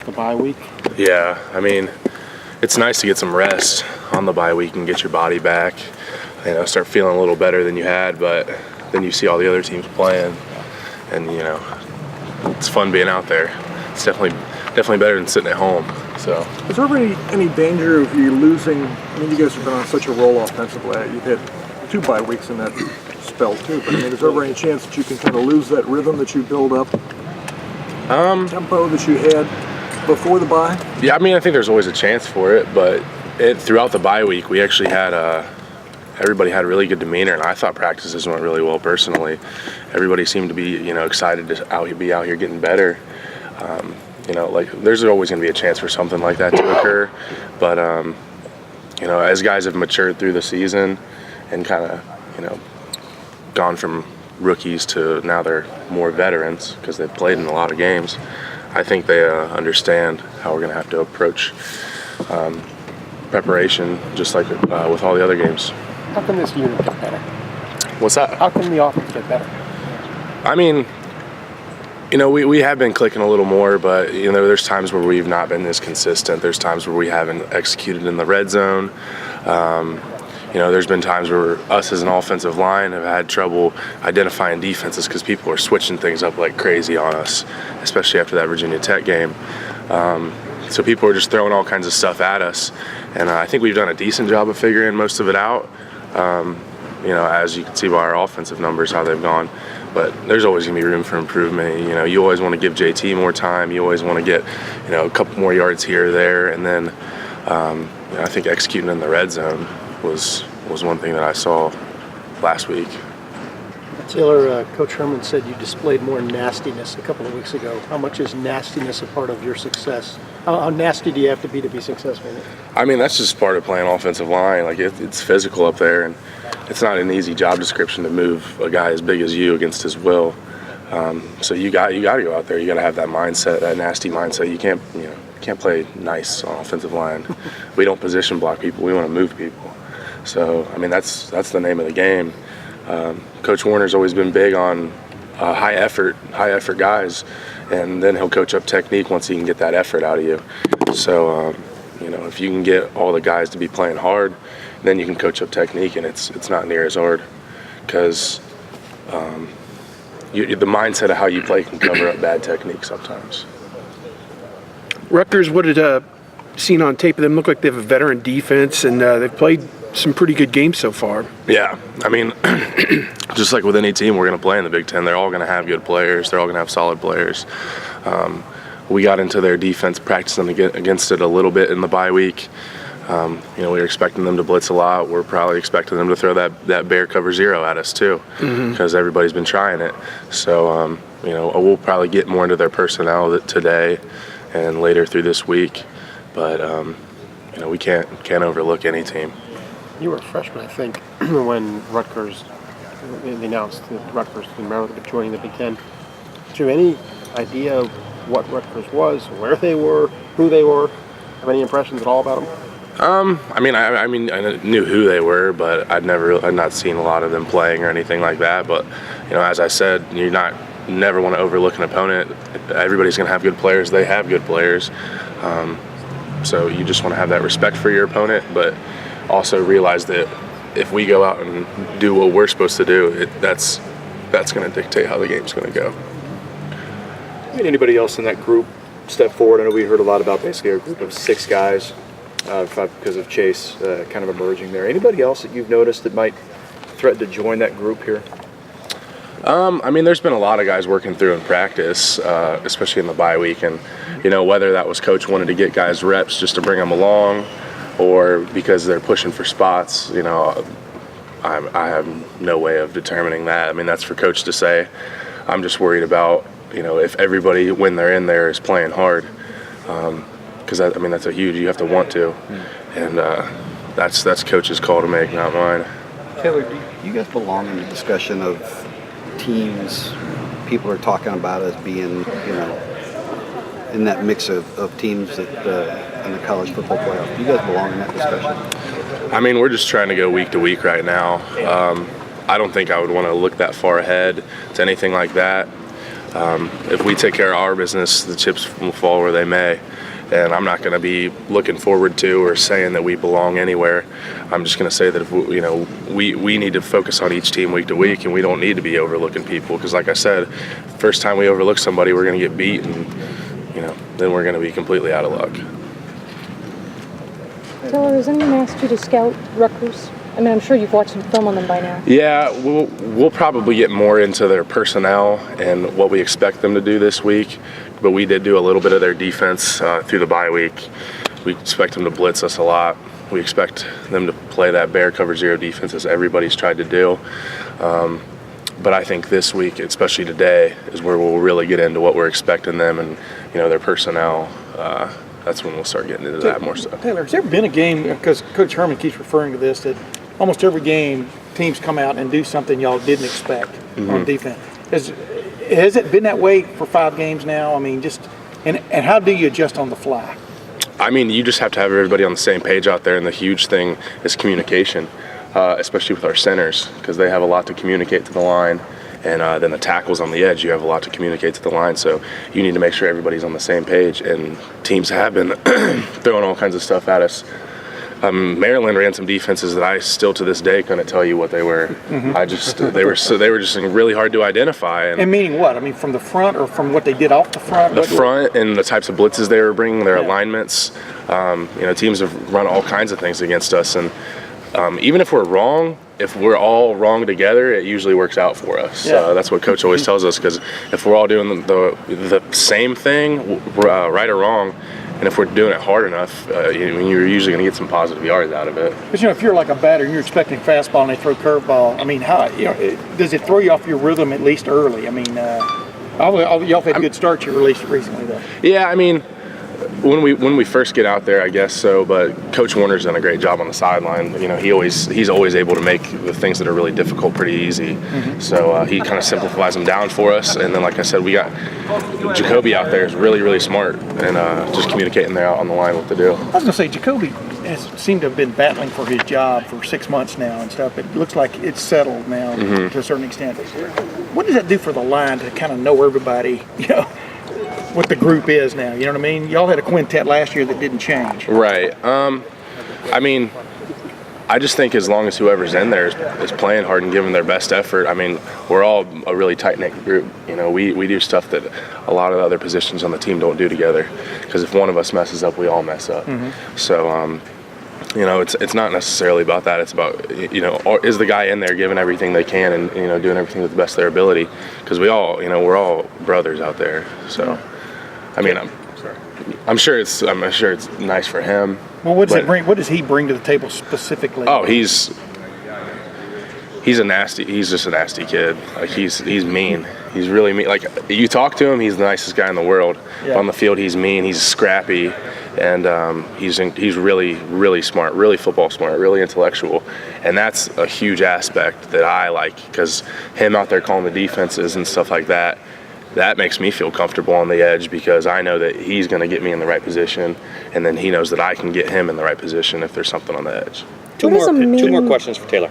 the bye week? Yeah, I mean, it's nice to get some rest on the bye week and get your body back. Start feeling a little better than you had, but then you see all the other teams playing, and it's fun being out there. It's definitely better than sitting at home. So, is there any danger of you losing? I mean, you guys have been on such a roll offensively. You've had 2 bye weeks in that spell too. But I mean, is there ever any chance that you can kind of lose that rhythm that you build up, tempo that you had before the bye? Yeah, I mean, I think there's always a chance for it, but throughout the bye week, we actually had everybody had really good demeanor, and I thought practices went really well personally. Everybody seemed to be, excited to be out here getting better. There's always going to be a chance for something like that to occur, but as guys have matured through the season and kind of, gone from rookies to now they're more veterans because they've played in a lot of games, I think they understand how we're going to have to approach preparation, just like with all the other games. How can this unit get better? What's that? How can the offense get better? I mean, we have been clicking a little more, but, there's times where we've not been as consistent. There's times where we haven't executed in the red zone. There's been times where us as an offensive line have had trouble identifying defenses because people are switching things up like crazy on us, especially after that Virginia Tech game. So people are just throwing all kinds of stuff at us, and I think we've done a decent job of figuring most of it out. As you can see by our offensive numbers, how they've gone. But there's always going to be room for improvement. You always want to give JT more time. You always want to get, a couple more yards here or there. And then I think executing in the red zone was one thing that I saw last week. Taylor, Coach Herman said you displayed more nastiness a couple of weeks ago. How much is nastiness a part of your success? How nasty do you have to be successful? I mean, that's just part of playing offensive line. Like, it's physical up there, and it's not an easy job description to move a guy as big as you against his will. So you got to go out there. You got to have that mindset, that nasty mindset. You can't play nice on offensive line. We don't position block people. We want to move people. So I mean, that's the name of the game. Coach Warner's always been big on high effort guys, and then he'll coach up technique once he can get that effort out of you. So if you can get all the guys to be playing hard, then you can coach up technique, and it's not near as hard because the mindset of how you play can cover up bad technique sometimes. Rutgers, what did seen on tape of them look like? They have a veteran defense, and they've played some pretty good games so far. Yeah, I mean, just like with any team we're going to play in the Big Ten, they're all going to have good players. They're all going to have solid players. We got into their defense, practicing against it a little bit in the bye week. We were expecting them to blitz a lot. We're probably expecting them to throw that bear cover zero at us too, because everybody's been trying it. So, we'll probably get more into their personnel today and later through this week. But, we can't overlook any team. You were a freshman, I think, when they announced that Rutgers and Maryland were joining the Big Ten. Do you have any idea of what Rutgers was, where they were, who they were? Have any impressions at all about them? I knew who they were, but I'd not seen a lot of them playing or anything like that. But, as I said, never want to overlook an opponent. Everybody's going to have good players. They have good players. So you just want to have that respect for your opponent, but also realize that if we go out and do what we're supposed to do, that's going to dictate how the game's going to go. Anybody else in that group step forward? I know we heard a lot about basically a group of 6 guys because of Chase kind of emerging there. Anybody else that you've noticed that might threaten to join that group here? There's been a lot of guys working through in practice, especially in the bye week, and whether that was coach wanted to get guys reps just to bring them along, or because they're pushing for spots, I have no way of determining that. I mean, that's for coach to say. I'm just worried about, if everybody, when they're in there, is playing hard, because that's a huge, you have to want to, and that's coach's call to make, not mine. Taylor, do you guys belong in the discussion of teams people are talking about as being, in that mix of teams that in the college football playoff? Do you guys belong in that discussion? We're just trying to go week to week right now. I don't think I would want to look that far ahead to anything like that. If we take care of our business, the chips will fall where they may. and I'm not going to be looking forward to or saying that we belong anywhere. I'm just going to say that if we need to focus on each team week to week, and we don't need to be overlooking people, because like I said, first time we overlook somebody, we're going to get beat, and then we're going to be completely out of luck. Taylor, has anyone asked you to scout Rutgers? I mean, I'm sure you've watched some film on them by now. Yeah, we'll probably get more into their personnel and what we expect them to do this week, but we did do a little bit of their defense through the bye week. We expect them to blitz us a lot. We expect them to play that bear cover zero defense as everybody's tried to do. But I think this week, especially today, is where we'll really get into what we're expecting them and their personnel. That's when we'll start getting into that more stuff. Taylor, has there ever been a game, because Coach Herman keeps referring to this, that almost every game teams come out and do something y'all didn't expect on defense? Has it been that way for 5 games now? I mean, and how do you adjust on the fly? I mean, you just have to have everybody on the same page out there, and the huge thing is communication, especially with our centers, because they have a lot to communicate to the line. And then the tackles on the edge, you have a lot to communicate to the line. So you need to make sure everybody's on the same page. And teams have been throwing all kinds of stuff at us. Maryland ran some defenses that I still to this day couldn't tell you what they were. They were just really hard to identify. And meaning what? I mean, from the front or from what they did off the front? The front and the types of blitzes they were bringing, their alignments. Teams have run all kinds of things against us. And even if we're wrong, if we're all wrong together, it usually works out for us. Yeah. That's what Coach always tells us, because if we're all doing the same thing, right or wrong, and if we're doing it hard enough, you're usually going to get some positive yards out of it. But if you're like a batter and you're expecting fastball and they throw curveball, I mean, how does it throw you off your rhythm at least early? I mean, y'all had good starts you released recently, though. Yeah, I mean, when we first get out there, I guess so. But Coach Warner's done a great job on the sideline. He's always able to make the things that are really difficult pretty easy. So he kind of simplifies them down for us. And then, like I said, we got Jacoby out there is really, really smart and just communicating there out on the line what to do. I was going to say, Jacoby has seemed to have been battling for his job for 6 months now and stuff. It looks like it's settled now to a certain extent. What does that do for the line to kind of know everybody, what the group is now? You know what I mean? Y'all had a quintet last year that didn't change. Right. I mean, I just think as long as whoever's in there is playing hard and giving their best effort, I mean, we're all a really tight-knit group. We do stuff that a lot of the other positions on the team don't do together, because if one of us messes up, we all mess up. So, it's not necessarily about that. It's about, is the guy in there giving everything they can and, doing everything to the best of their ability, because we're all brothers out there. So, I mean, I'm sure it's nice for him. Well, what does he bring to the table specifically? Oh, he's just a nasty kid. Like he's mean. He's really mean. Like you talk to him, he's the nicest guy in the world. Yeah. On the field, he's mean. He's scrappy, and he's really, really smart, really football smart, really intellectual, and that's a huge aspect that I like, because him out there calling the defenses and stuff like that. That makes me feel comfortable on the edge, because I know that he's going to get me in the right position, and then he knows that I can get him in the right position if there's something on the edge. Two more questions for Taylor.